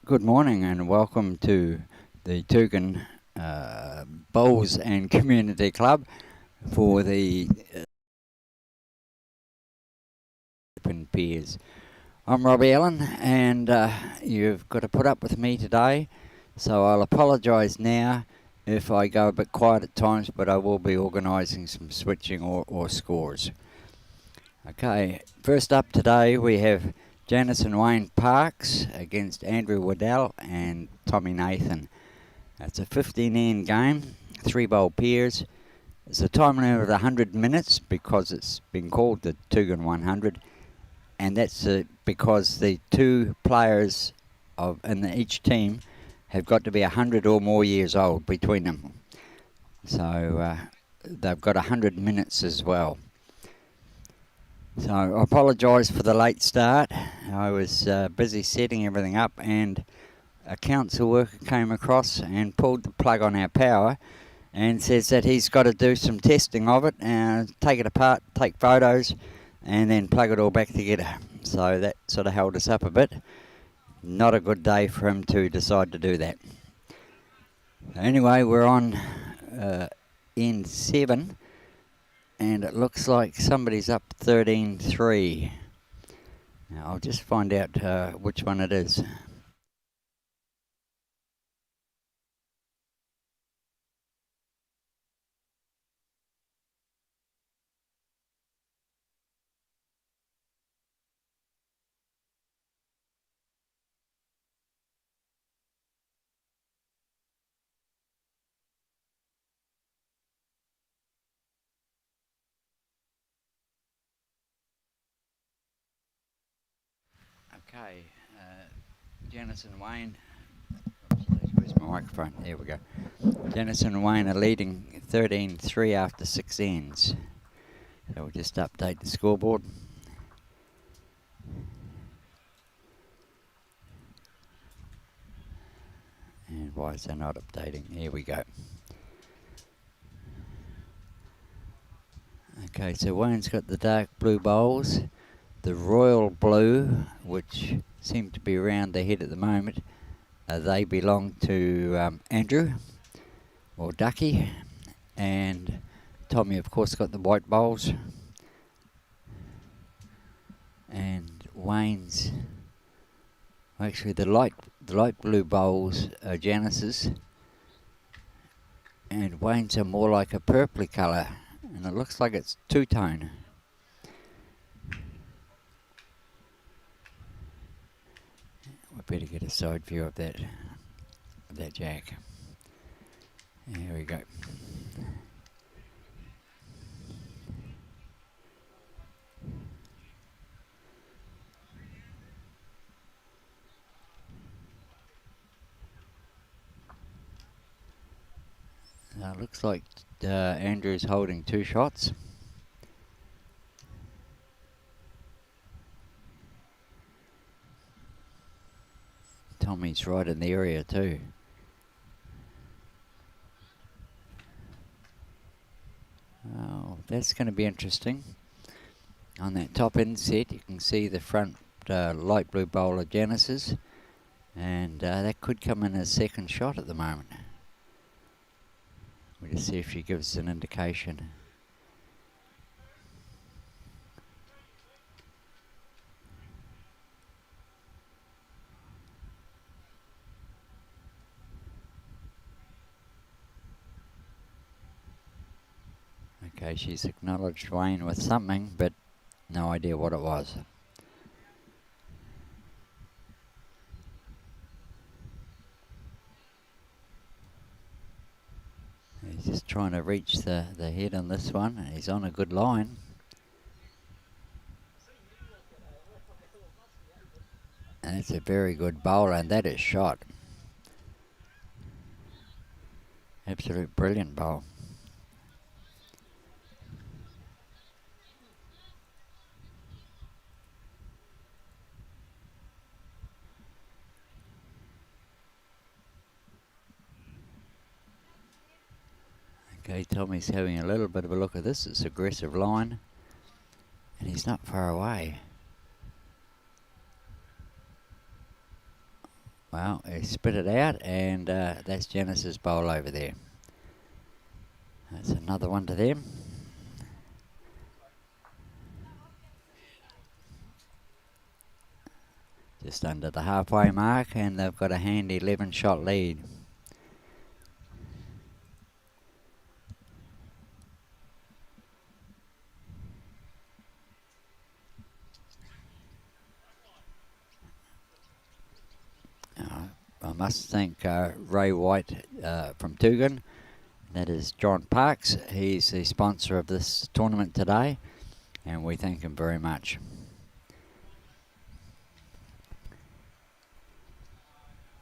Good morning and welcome to the Tugun Bowls and Community Club for the Open Peers. I'm Robbie Allen and you've got to put up with me today, so I'll apologise now if I go a bit quiet at times, but I will be organising some switching or scores. Okay, first up today we have Janis Wayne Parks against Andrew Waddell and Tommy Nathan. It's a 15-end game, 3-bowl pairs. It's a time limit of 100 minutes because it's been called the Tugun 100, and that's because the two players in each team have got to be 100 or more years old between them. So they've got 100 minutes as well. So I apologise for the late start. I was busy setting everything up and a council worker came across and pulled the plug on our power and says that he's got to do some testing of it and take it apart, take photos and then plug it all back together. So that sort of held us up a bit. Not a good day for him to decide to do that. Anyway, we're on end 7. And it looks like somebody's up 13-3. Now I'll just find out which one it is. Okay, Janis and Wayne. Where's my microphone? There we go. Janis and Wayne are leading 13-3 after 6 ends. So we'll just update the scoreboard. And why is that not updating? Here we go. Okay, so Wayne's got the dark blue bowls. The royal blue, which seem to be around their head at the moment, they belong to Andrew, or Ducky, and Tommy of course got the white bowls, and Wayne's, actually the light blue bowls are Janis's, and Wayne's are more like a purpley colour, and it looks like it's two-tone. We better get a side view of that jack. Here we go. Now it looks like Andrew's holding 2 shots. Tommy's right in the area too. Oh, that's going to be interesting. On that top end set you can see the front light blue bowl of Janis's, and that could come in as second shot at the moment. We'll just see if she gives an indication. Okay, she's acknowledged Wayne with something, but no idea what it was. He's just trying to reach the head on this one. He's on a good line. And it's a very good bowler, and that is shot. Absolute brilliant bowl. Okay, Tommy's having a little bit of a look at this. It's aggressive line, and he's not far away. Well, he spit it out, and that's Janis's bowl over there. That's another one to them. Just under the halfway mark, and they've got a handy 11-shot lead. I must thank Ray White from Tugun. That is Janis Parks. He's the sponsor of this tournament today, and we thank him very much.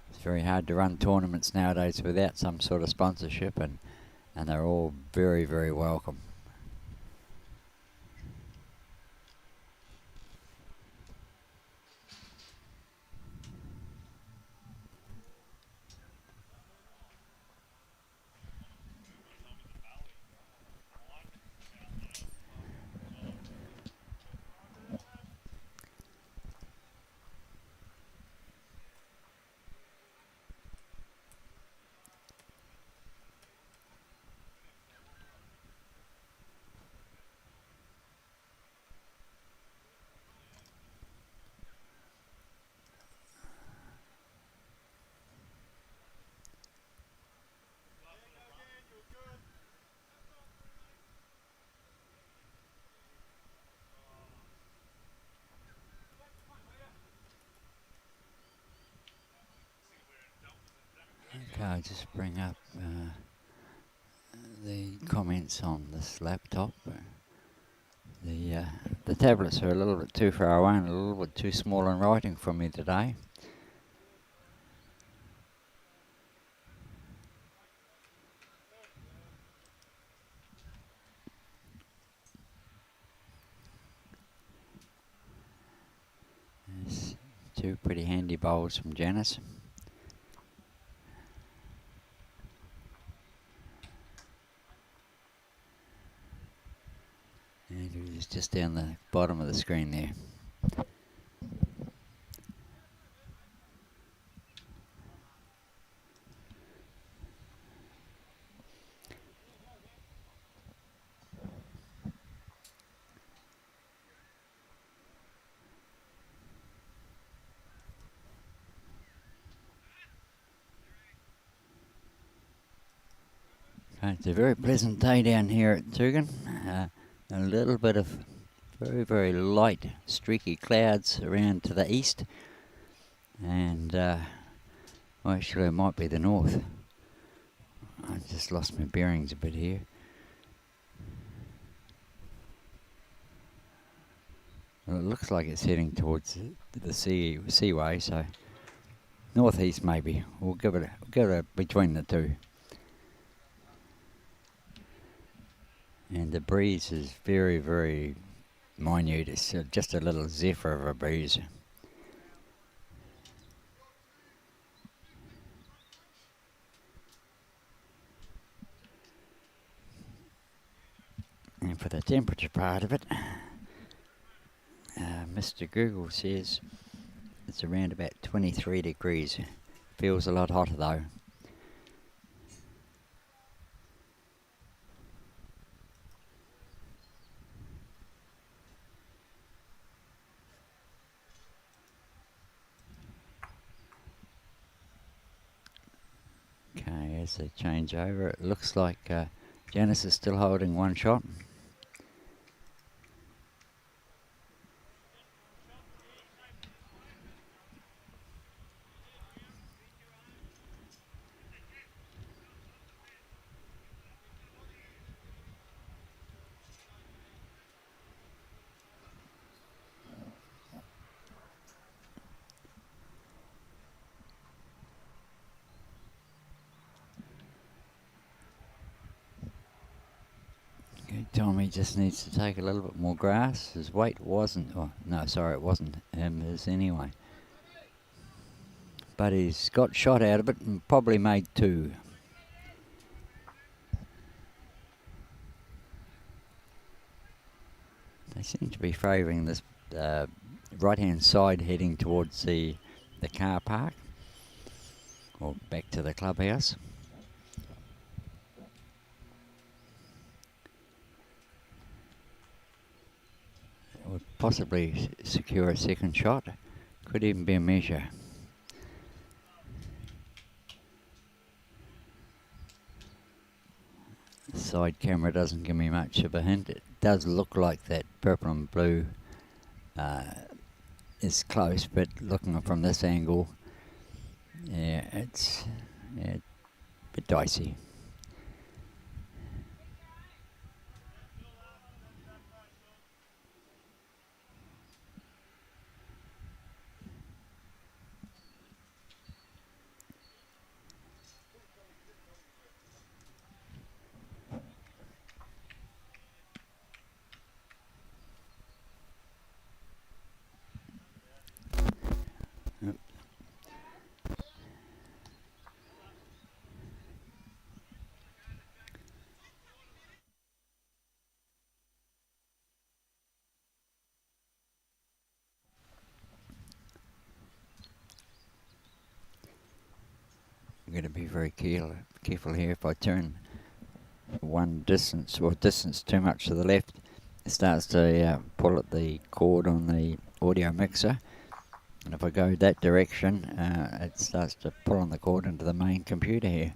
It's very hard to run tournaments nowadays without some sort of sponsorship, and they're all very, very welcome. Okay, I'll just bring up the comments on this laptop. The tablets are a little bit too far away and a little bit too small in writing for me today. There's two pretty handy bowls from Janis. Andrew is just down the bottom of the screen there. Okay, it's a very pleasant day down here at Tugun. A little bit of very, very light, streaky clouds around to the east. And, well, actually it might be the north. I just lost my bearings a bit here. Well, it looks like it's heading towards the seaway, so northeast maybe. We'll give it between the two. And the breeze is very, very minute. It's just a little zephyr of a breeze. And for the temperature part of it, Mr. Google says it's around about 23 degrees. Feels a lot hotter though. Okay, as they change over, it looks like Janis is still holding one shot. Tommy just needs to take a little bit more grass. His weight wasn't, oh no, sorry, it wasn't his anyway. But he's got shot out of it and probably made two. They seem to be favouring this right-hand side heading towards the car park. or back to the clubhouse. Would possibly secure a second shot. Could even be a measure. The side camera doesn't give me much of a hint. It does look like that purple and blue is close, but looking from this angle, yeah, it's a bit dicey. I'm going to be very careful here. If I turn one distance or distance too much to the left, it starts to pull at the cord on the audio mixer. And if I go that direction, it starts to pull on the cord into the main computer here.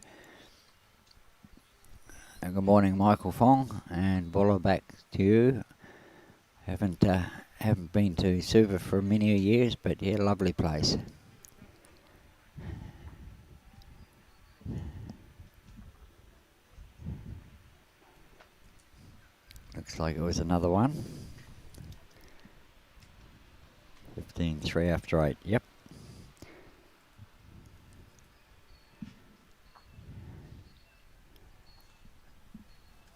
Good morning, Michael Fong, and Buller, back to you. Haven't been to Suva for many years, but yeah, lovely place. Looks like it was another one. 15-3 after 8, yep.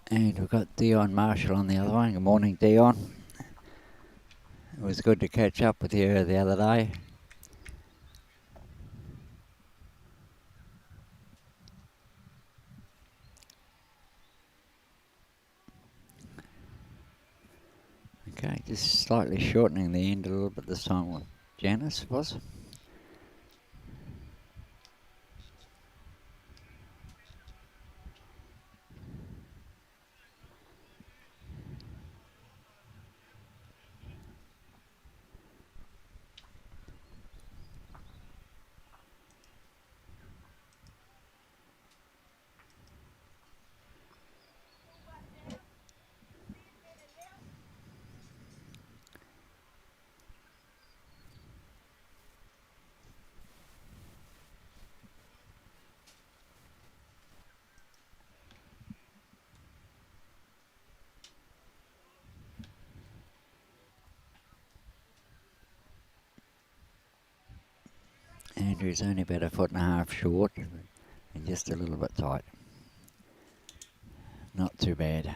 And we've got Dion Marshall on the other one. Good morning, Dion. It was good to catch up with you the other day. Okay, just slightly shortening the end a little bit this time with Janis was. Andrew's only about 1.5 feet short and just a little bit tight. Not too bad.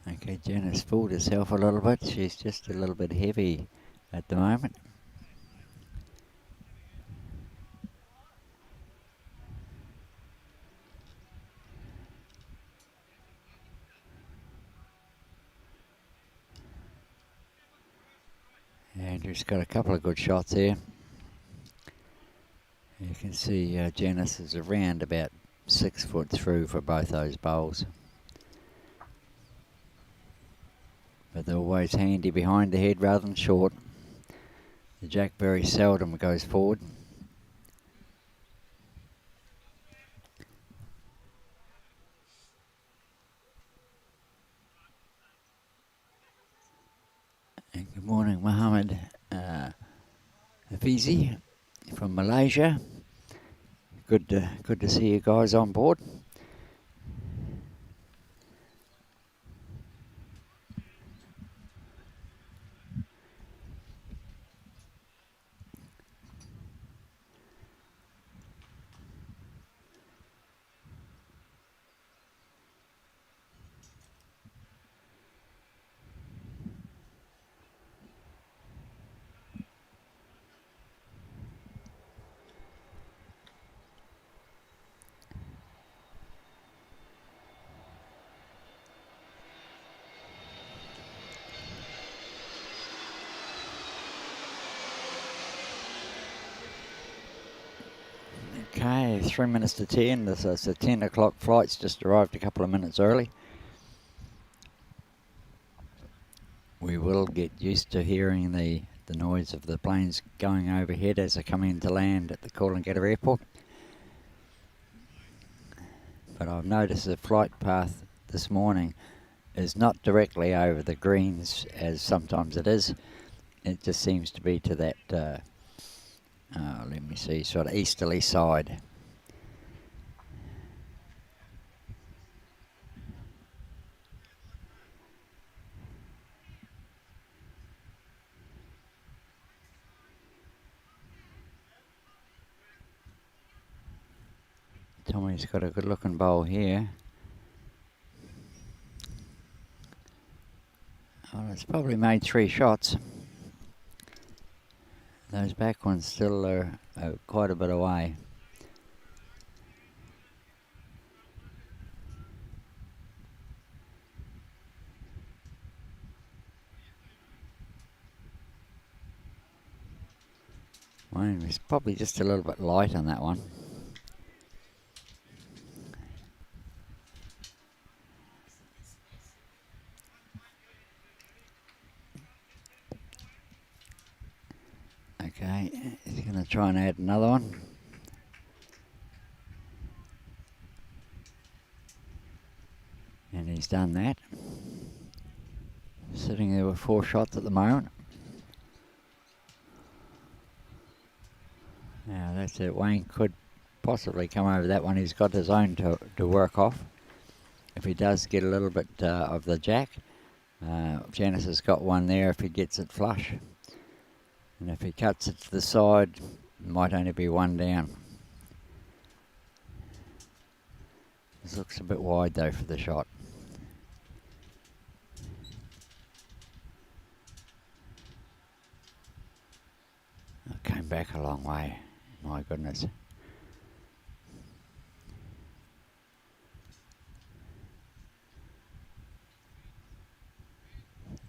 Okay, Janis fooled herself a little bit. She's just a little bit heavy at the moment. Andrew's got a couple of good shots there. You can see Janis is around about 6 foot through for both those bowls. But they're always handy behind the head rather than short. The jack very seldom goes forward. And good morning, Mohammed Hafizi from Malaysia. Good to see you guys on board. Okay, 3 minutes to 10. This is the 10 o'clock flight's just arrived a couple of minutes early. We will get used to hearing the noise of the planes going overhead as they come into land at the Coolangatta Airport. But I've noticed the flight path this morning is not directly over the greens as sometimes it is. It just seems to be to that, let me see, sort of easterly side. Tommy's got a good looking bowl here. Well, it's probably made 3 shots. Those back ones still are quite a bit away. Well, he's probably just a little bit light on that one. Okay, he's going to try and add another one. And he's done that. Sitting there with 4 shots at the moment. Now that's it. Wayne could possibly come over that one. He's got his own to work off. If he does get a little bit of the jack. Janis has got one there if he gets it flush. And if he cuts it to the side, it might only be 1 down. This looks a bit wide though for the shot. I came back a long way. My goodness.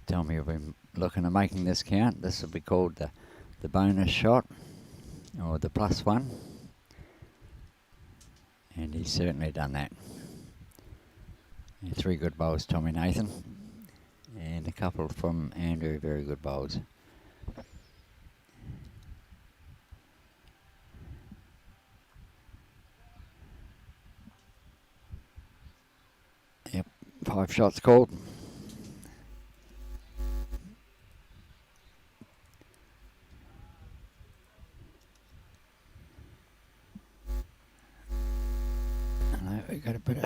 Tell me you've been looking at making this count. This will be called the bonus shot or the +1. And he's certainly done that. 3 good bowls, Tommy Nathan. And a couple from Andrew, very good bowls. Yep, 5 shots called. We got a bit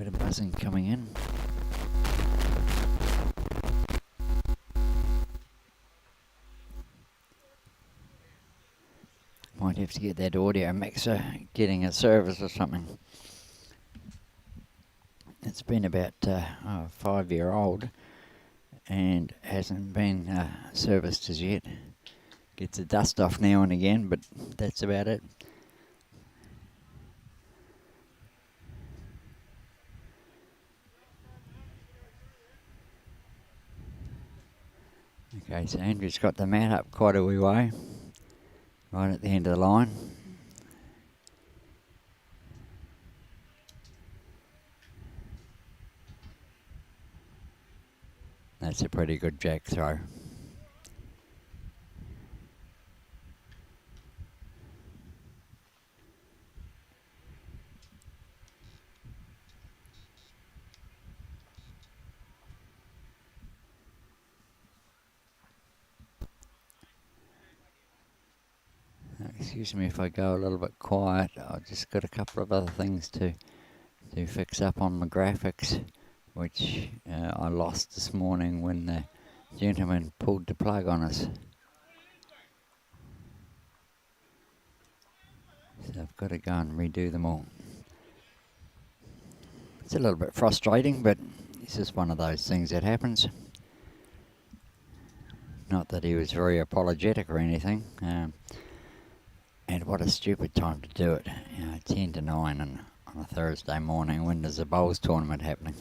of buzzing coming in. Might have to get that audio mixer getting a service or something. It's been about 5-year-old and hasn't been serviced as yet. Gets the dust off now and again, but that's about it. Okay, so Andrew's got the mat up quite a wee way, right at the end of the line. That's a pretty good jack throw. Excuse me if I go a little bit quiet. I've just got a couple of other things to fix up on my graphics, which I lost this morning when the gentleman pulled the plug on us. So I've got to go and redo them all. It's a little bit frustrating, but it's just one of those things that happens. Not that he was very apologetic or anything. And what a stupid time to do it. 10 to 9 on a Thursday morning when there's a bowls tournament happening.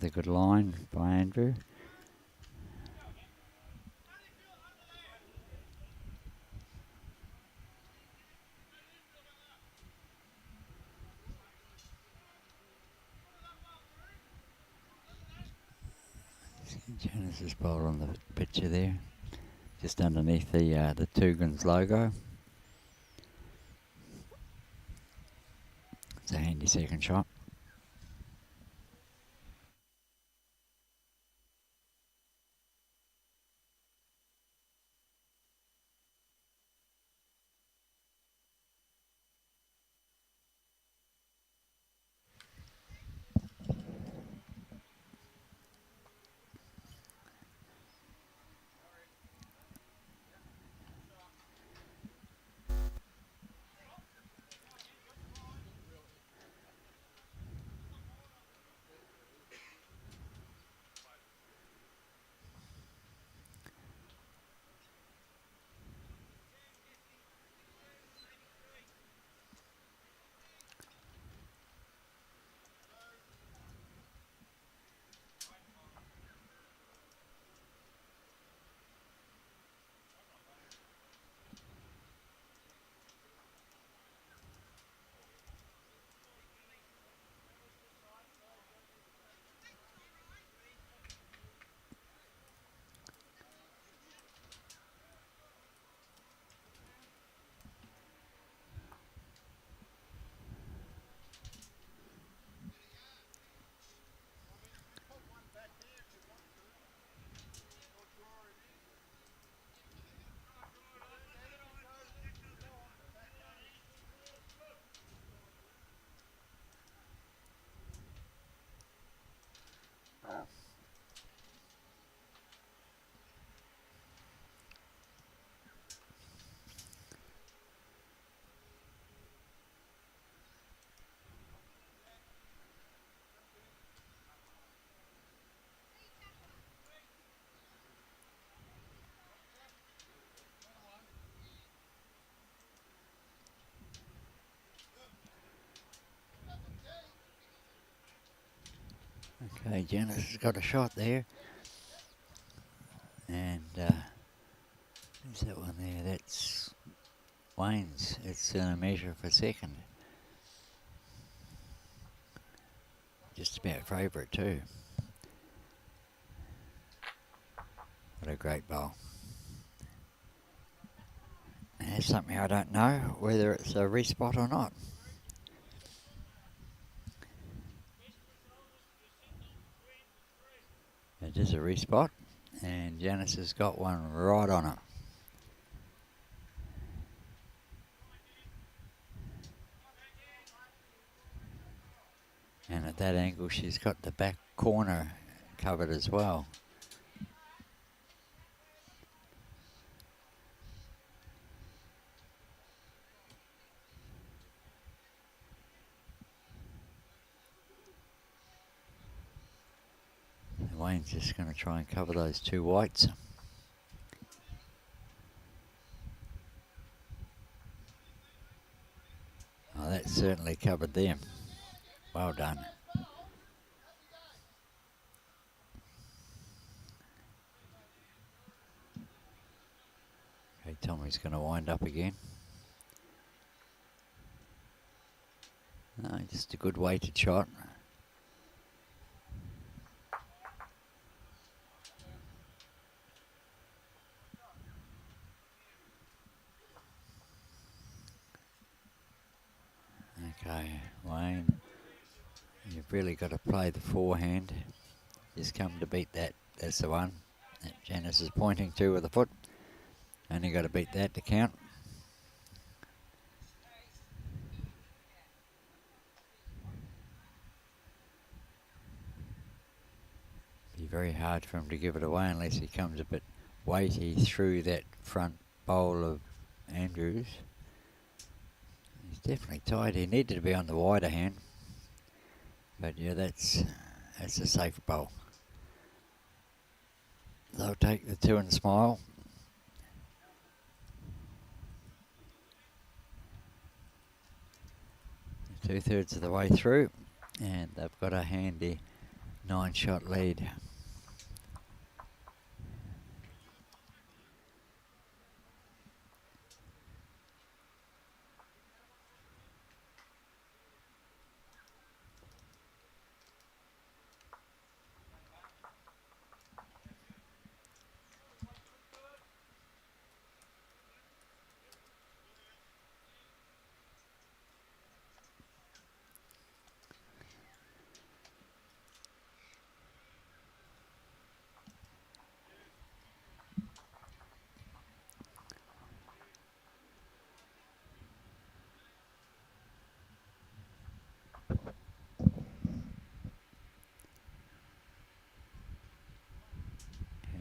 a good line by Andrew. Janis is bowled on the picture there, just underneath the Tugun's logo. It's a handy second shot. Okay, Janis has got a shot there. And who's that one there? That's Wayne's. It's in a measure for second. Just about favourite too. What a great bowl. And that's something I don't know whether it's a respot or not. It is a respot, and Janis has got one right on it. And at that angle, she's got the back corner covered as well. And Wayne's just going to try and cover those two whites. Oh, that certainly covered them. Well done. Okay, Tommy's going to wind up again. No, just a good weighted shot. Okay, Wayne, you've really got to play the forehand. Just come to beat that. That's the one that Janis is pointing to with the foot. Only got to beat that to count. Be very hard for him to give it away unless he comes a bit weighty through that front bowl of Andrews. He's definitely tight. He needed to be on the wider hand. But yeah, that's a safe bowl. They'll take the two and smile. Two-thirds of the way through, and they've got a handy 9-shot lead.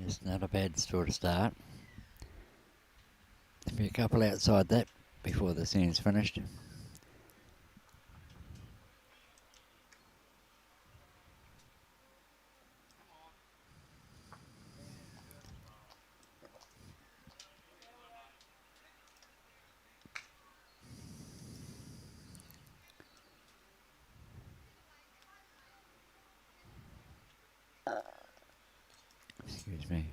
It's not a bad score to start. There'll be a couple outside that before the scene's finished. Excuse me.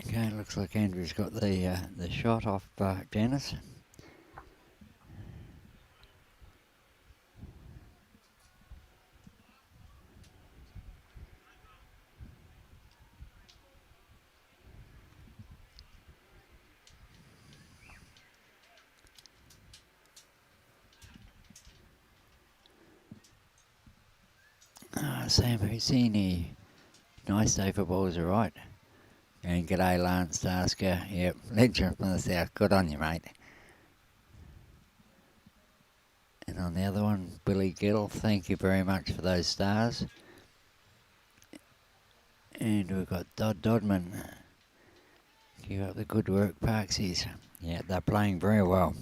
Okay, looks like Andrew's got the shot off Janis. Sam Husseini, nice day for balls, all right. And g'day Lance Tasker, yep, lecturer from the south, good on you mate. And on the other one, Billy Gill, thank you very much for those stars. And we've got Dodman, keep up the good work Parksies. Yeah, they're playing very well.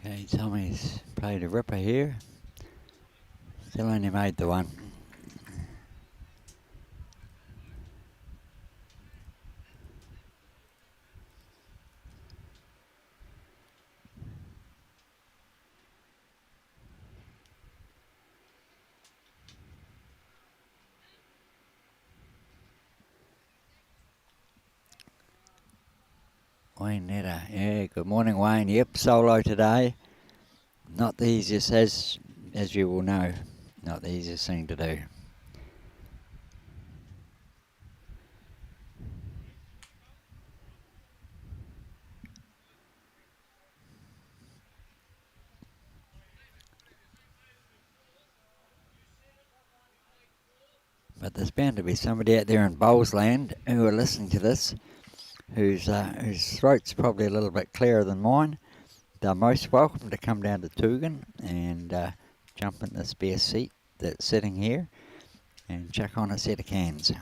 Okay, Tommy's played a ripper here. Still only made the one. Wayne Netter, yeah, good morning Wayne. Yep, solo today. Not the easiest, as you will know, not the easiest thing to do. But there's bound to be somebody out there in Bowlsland who are listening to this, whose throat's probably a little bit clearer than mine. They're most welcome to come down to Tugun and jump in the spare seat that's sitting here and chuck on a set of cans.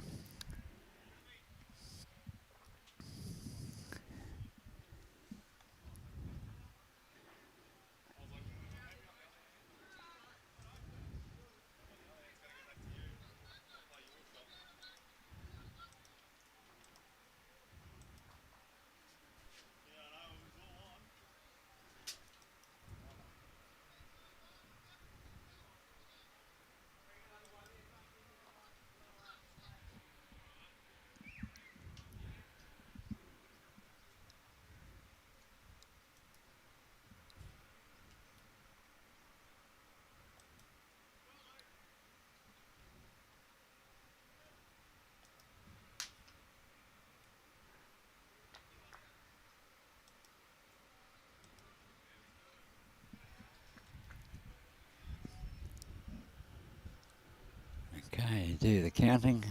Okay, do the counting.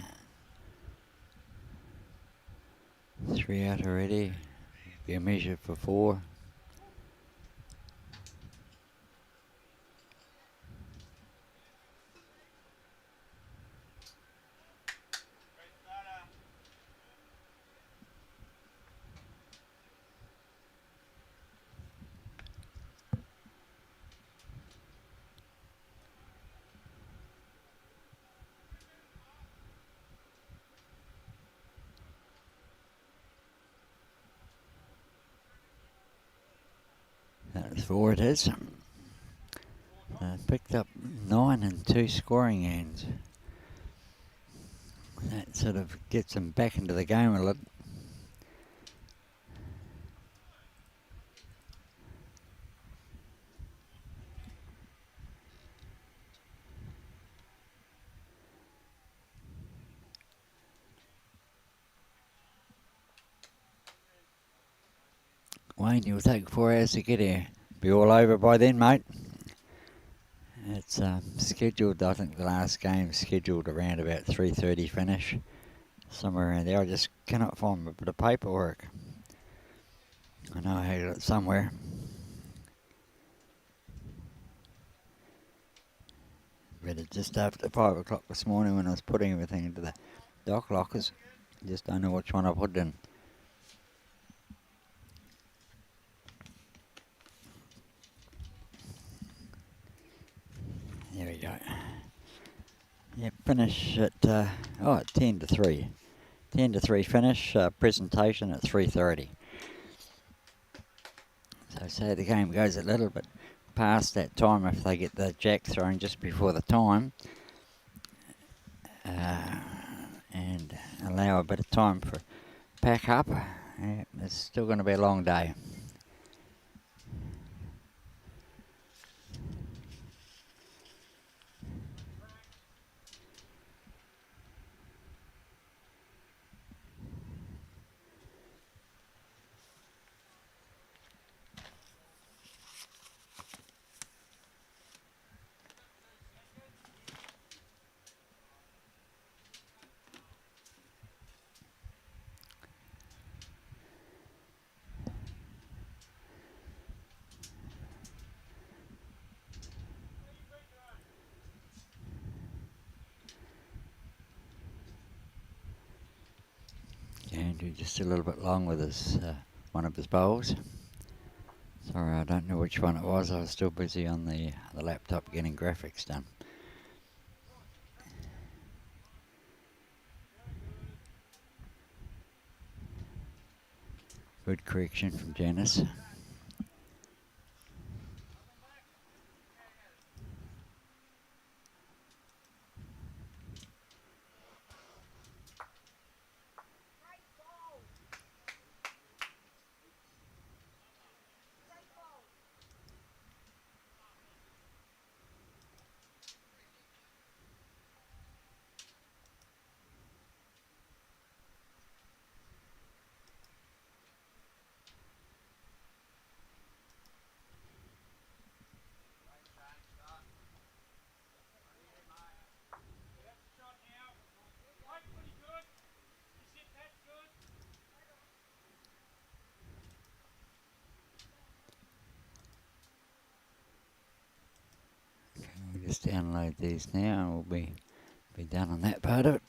3 out already. Be a measure for 4. That's 4 it is. Picked up 9 and 2 scoring hands. That sort of gets them back into the game a little. Wayne, you'll take 4 hours to get here. Be all over by then, mate. It's scheduled, I think the last game's scheduled around about 3:30 finish. Somewhere around there. I just cannot find a bit of paperwork. I know I had it somewhere. But it's just after 5 o'clock this morning when I was putting everything into the dock lockers. Just don't know which one I put it in. There we go. Yeah, finish at 10 to 3. 10 to 3 finish, presentation at 3:30. So say the game goes a little bit past that time if they get the jack thrown just before the time, and allow a bit of time for pack up. It's still going to be a long day. Andrew just a little bit long with his one of his bowls. Sorry, I don't know which one it was. I was still busy on the laptop getting graphics done. Good correction from Janis. just download these now and we'll be done on that part of it.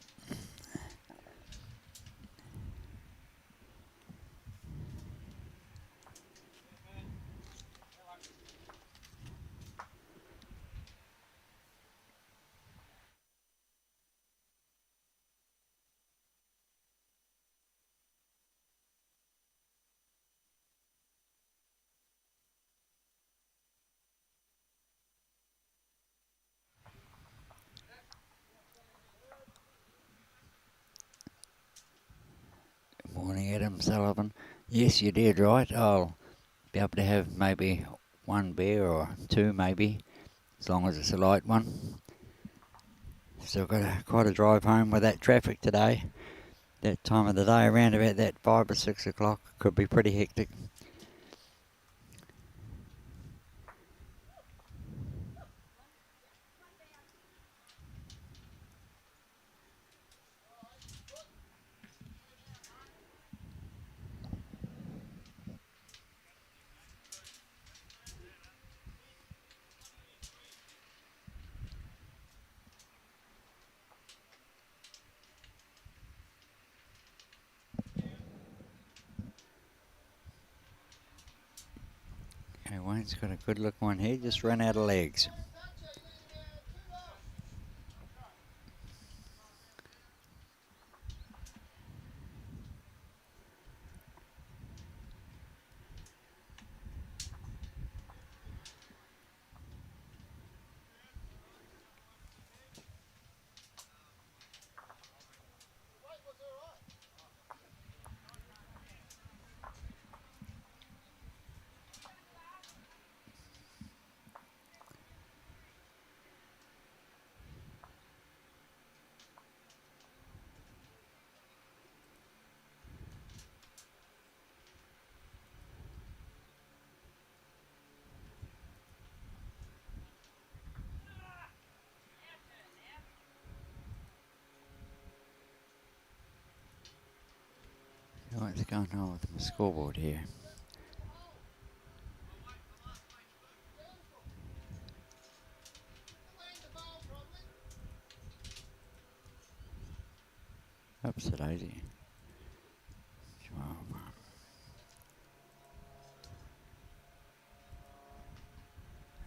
Morning, Adam Sullivan. Yes, you did right. I'll be able to have maybe one beer or two, maybe, as long as it's a light one. Still got quite a drive home with that traffic today. That time of the day, around about that 5 or 6 o'clock, could be pretty hectic. Okay, Wayne's got a good look one here, just run out of legs. What's going on with the scoreboard here? Oops, daisy. 12.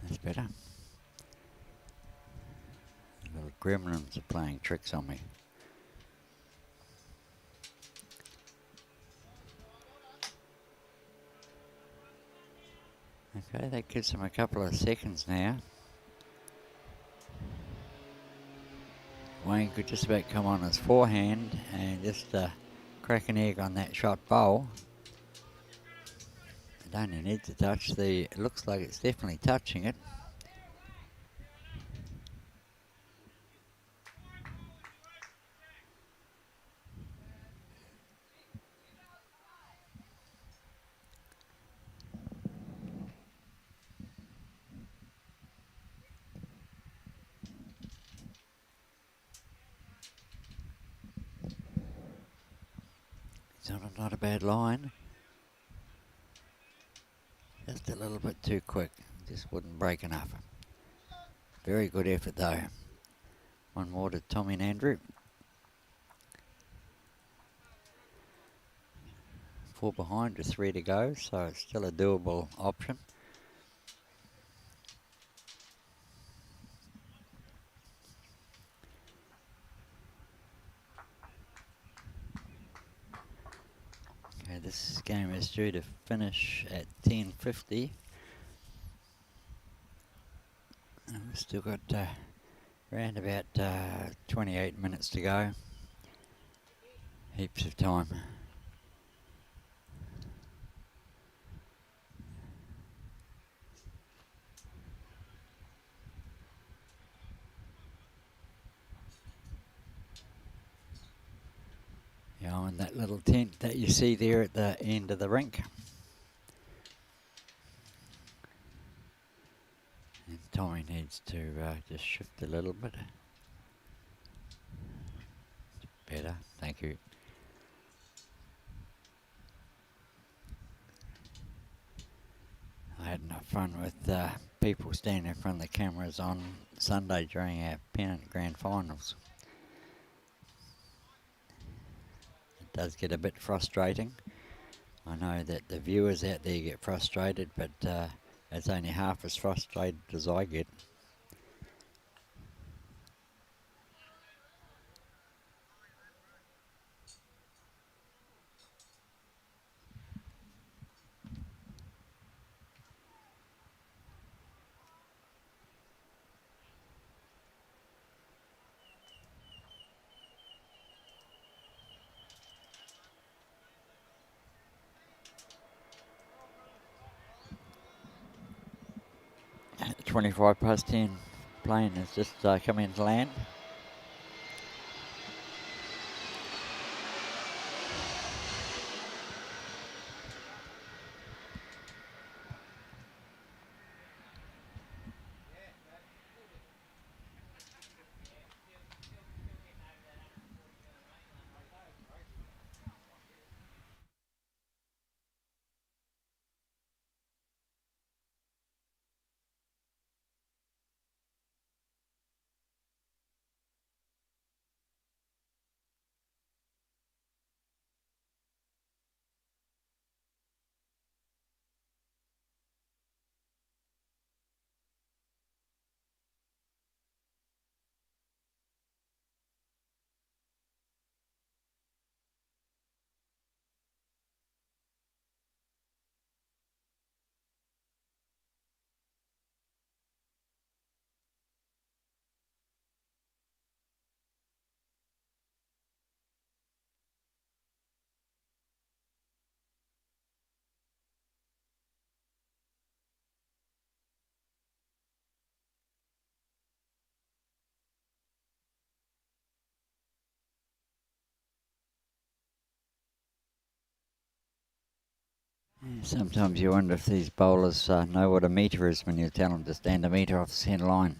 That's better. The little gremlins are playing tricks on me. Okay, that gives them a couple of seconds now. Wayne could just about come on his forehand and just crack an egg on that shot bowl. It only needs to touch it looks like it's definitely touching it. It's not a bad line. Just a little bit too quick. Just wouldn't break enough. Very good effort though. One more to Tommy and Andrew. 4 behind with 3 to go, so it's still a doable option. Okay, this game is due to finish at 10:50. And we've still got around about 28 minutes to go. Heaps of time. Yeah, I'm in that little tent that you see there at the end of the rink. And Tommy needs to just shift a little bit. Better, thank you. I had enough fun with people standing in front of the cameras on Sunday during our pennant grand finals. It does get a bit frustrating. I know that the viewers out there get frustrated, but it's only half as frustrated as I get. At 25 past 10, plane has just come into land. Sometimes you wonder if these bowlers know what a metre is when you tell them to stand a metre off the centre line.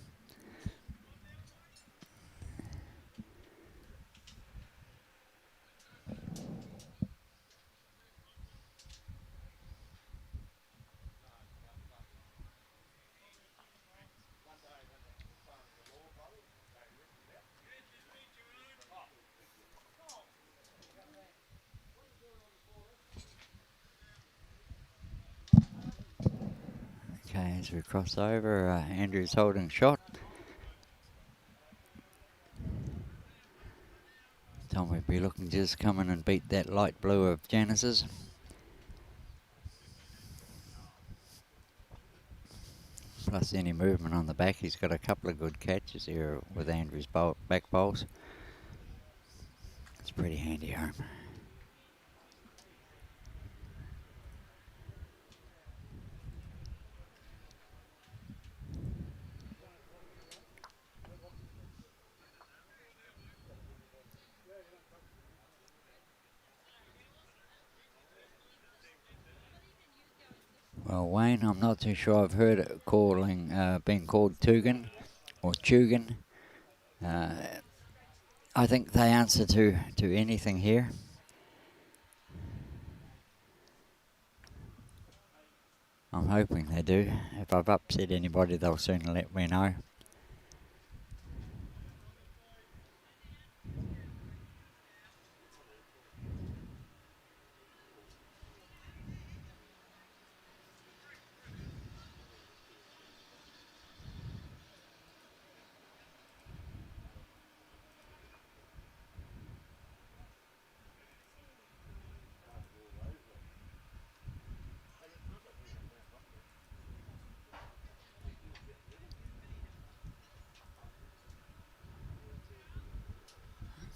Okay, as we cross over, Andrew's holding shot. Tom would be looking to just come in and beat that light blue of Janis's. Plus any movement on the back. He's got a couple of good catches here with Andrew's back bowls. It's pretty handy arm. Well, Wayne, I'm not too sure I've heard it being called Tugun or Tugun. I think they answer to anything here. I'm hoping they do. If I've upset anybody, they'll soon let me know.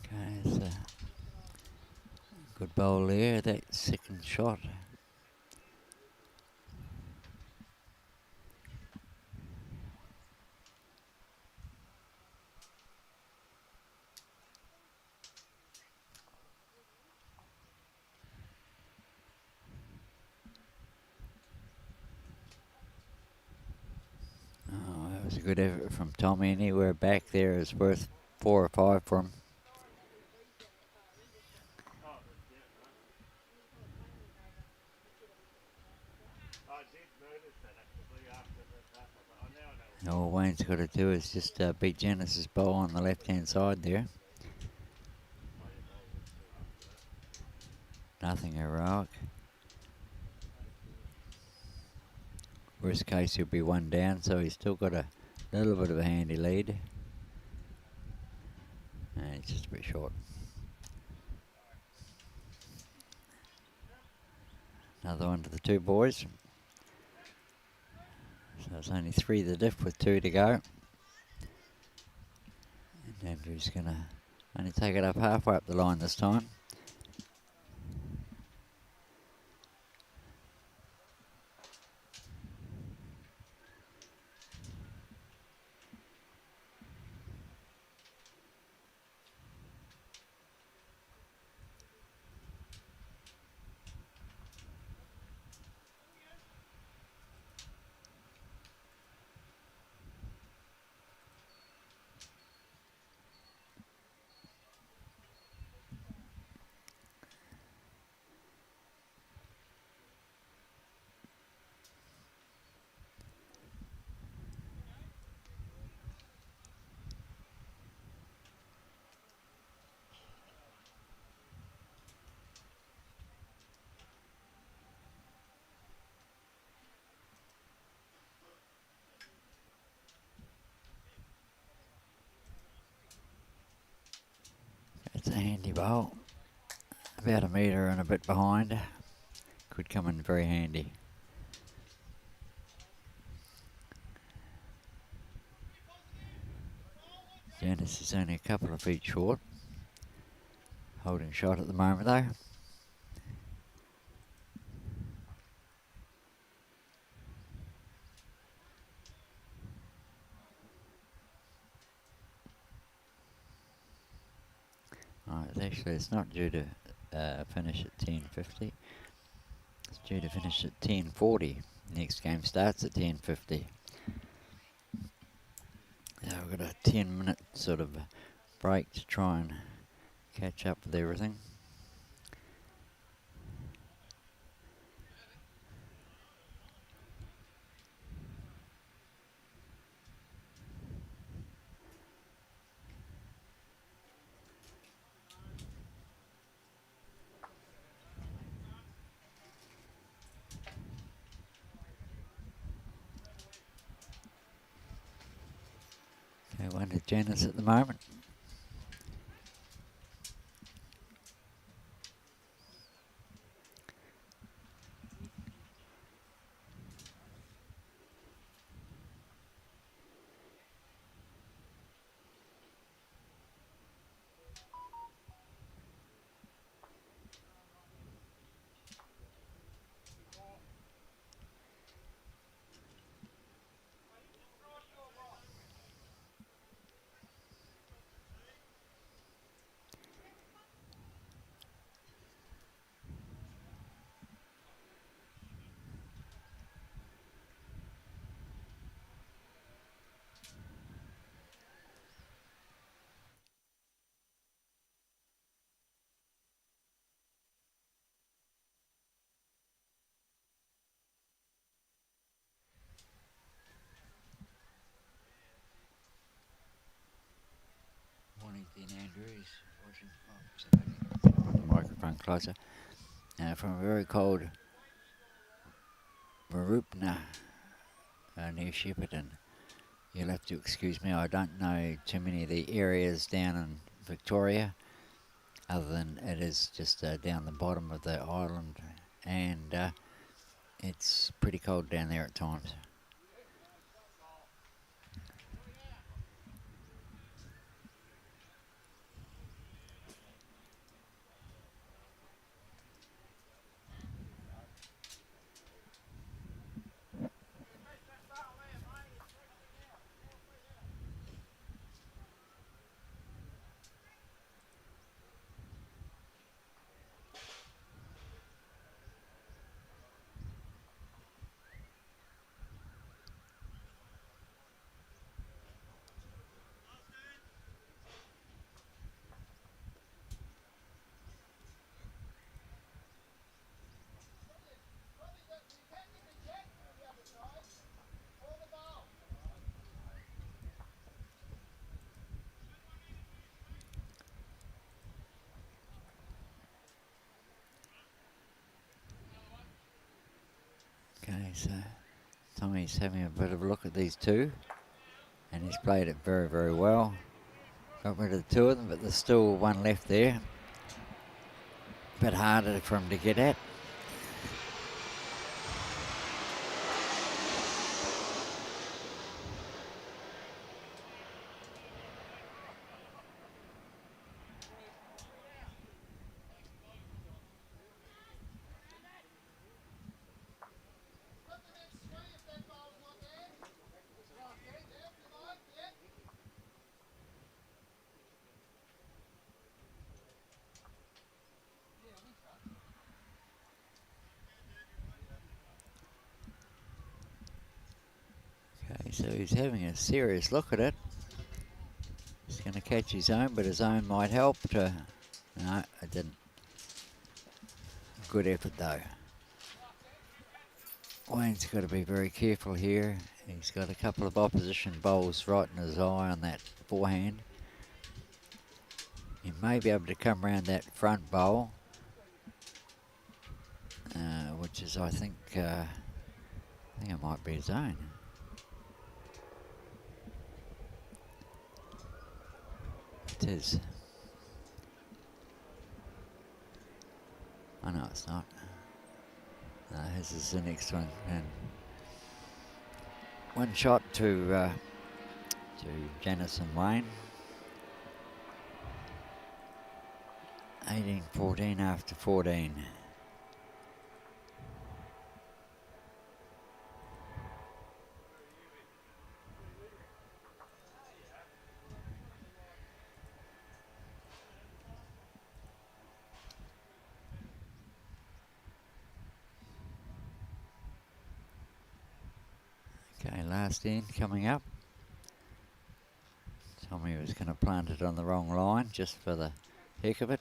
Okay, it's a good bowl there, that second shot. Oh, that was a good effort from Tommy. Anywhere back there is worth 4 or 5 for him. All Wayne's got to do is just beat Janis's bowl on the left-hand side there. Nothing heroic. Worst case, he'll be one down, so he's still got a little bit of a handy lead. And it's just a bit short. Another one to the two boys. So it's only 3 the diff with 2 to go. And Andrew's going to only take it up halfway up the line this time. It's a handy bowl. About a metre and a bit behind. Could come in very handy. Janis is only a couple of feet short. Holding shot at the moment though. Actually, it's not due to finish at 10:50. It's due to finish at 10:40. Next game starts at 10:50. Now we've got a 10-minute sort of break to try and catch up with everything. Okay, one to Janis at the moment. Morning, Dean Andrews. Watching the microphone closer. From a very cold Marupna near Shepparton. You'll have to excuse me, I don't know too many of the areas down in Victoria, other than it is just down the bottom of the island, and it's pretty cold down there at times. So Tommy's having a bit of a look at these two, and he's played it very, very well. Got rid of the two of them, but there's still one left there. A bit harder for him to get at. Okay, so he's having a serious look at it. He's going to catch his own, but his own might help to... No, it didn't. Good effort though. Wayne's got to be very careful here. He's got a couple of opposition bowls right in his eye on that forehand. He may be able to come around that front bowl, which is, I think it might be his own. It is. Oh no, it's not. This is the next one, and one shot to Janis and Wayne. 18-14 after 14. Okay, last end coming up. Tommy was going to plant it on the wrong line just for the heck of it.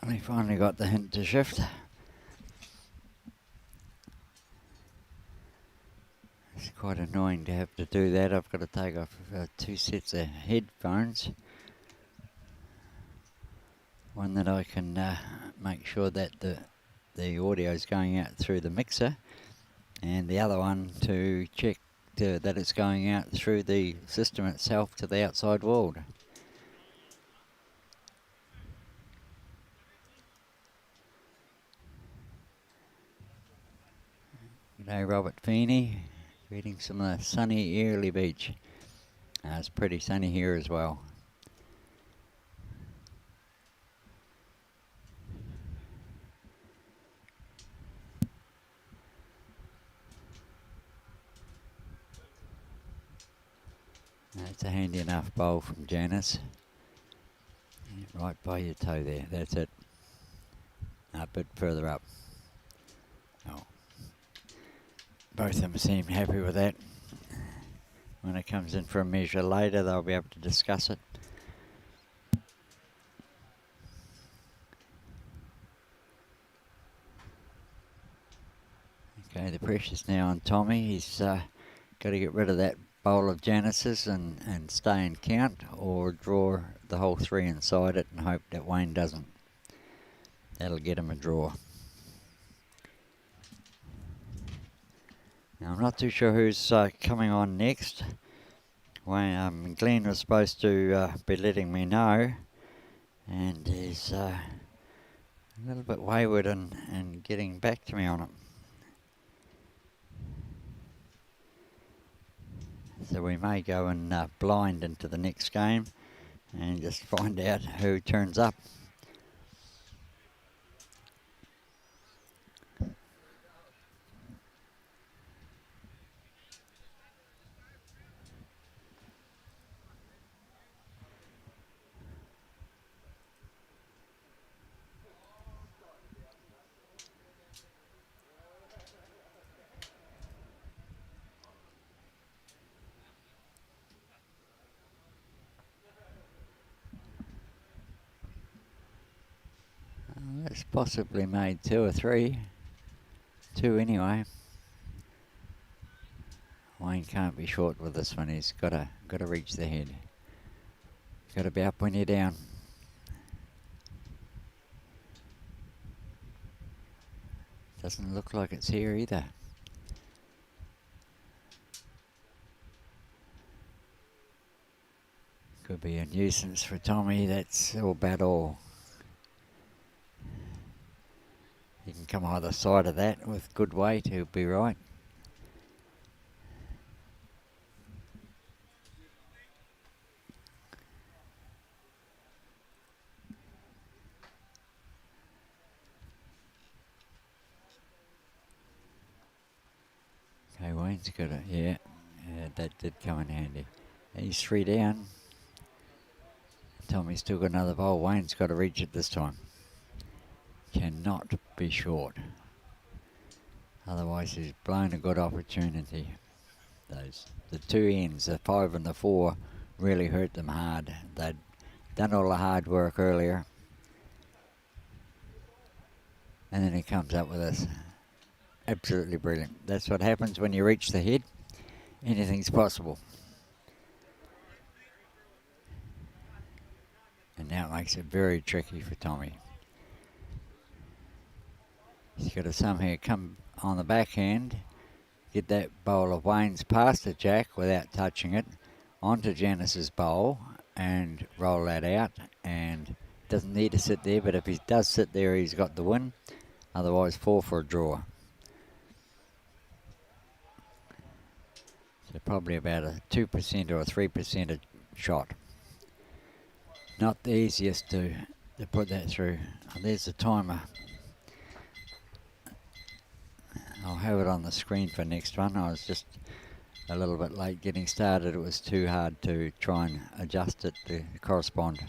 And he finally got the hint to shift. It's quite annoying to have to do that. I've got to take off 2 sets of headphones. One that I can make sure that the audio is going out through the mixer, and the other one to check that it's going out through the system itself to the outside world. G'day Robert Feeney, greetings from the sunny Early Beach. It's pretty sunny here as well. That's a handy enough bowl from Janis. Right by your toe there, that's it. A bit further up. Oh. Both of them seem happy with that. When it comes in for a measure later, they'll be able to discuss it. Okay, the pressure's now on Tommy. He's got to get rid of that bowl of Janis's and stay and count, or draw the whole 3 inside it and hope that Wayne doesn't. That'll get him a draw. Now, I'm not too sure who's coming on next. Wayne, Glenn was supposed to be letting me know, and he's a little bit wayward and getting back to me on it. So we may go and blind into the next game and just find out who turns up. It's possibly made 2 or 3. 2 anyway. Wayne can't be short with this one. He's got to reach the head. Got to be up when you're down. Doesn't look like it's here either. Could be a nuisance for Tommy. That's all about all. He can come either side of that with good weight. He'll be right. Okay, Wayne's got it. Yeah, that did come in handy. He's 3 down. Tommy's still got another bowl. Wayne's got to reach it this time. Cannot be short. Otherwise he's blown a good opportunity. The 2 ends, the 5 and the 4, really hurt them hard. They'd done all the hard work earlier. And then he comes up with this. Absolutely brilliant. That's what happens when you reach the head. Anything's possible. And now it makes it very tricky for Tommy. He's got to somehow come on the backhand, get that bowl of Wayne's past the jack without touching it, onto Janis's bowl and roll that out. And doesn't need to sit there, but if he does sit there, he's got the win. Otherwise, 4 for a draw. So probably about a 2% or a 3% shot. Not the easiest to put that through. Oh, there's the timer. I'll have it on the screen for next one. I was just a little bit late getting started. It was too hard to try and adjust it to correspond.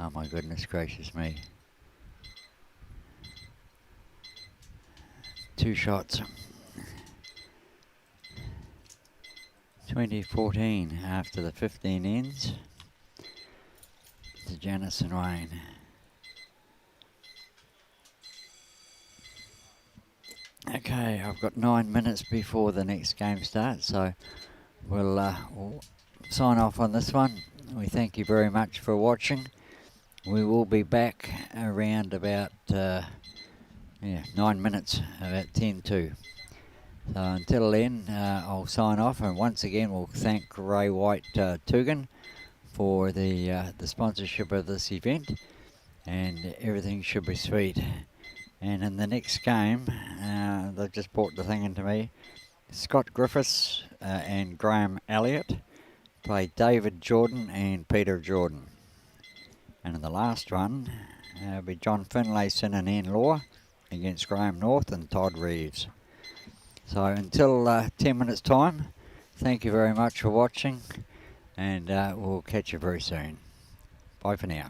Oh my goodness gracious me. 2 shots. 2014 after the 15 ends. To Janis and Wayne. Okay, I've got 9 minutes before the next game starts, so we'll sign off on this one. We thank you very much for watching. We will be back around about 9 minutes, about 10 to. So until then, I'll sign off, and once again we'll thank Ray White Tugun for the sponsorship of this event, and everything should be sweet. And in the next game, they've just brought the thing into me. Scott Griffiths and Graham Elliott play David Jordan and Peter Jordan. And in the last one, it'll be John Finlayson and Ian Law against Graham North and Todd Reeves. So until 10 minutes time, thank you very much for watching, and we'll catch you very soon. Bye for now.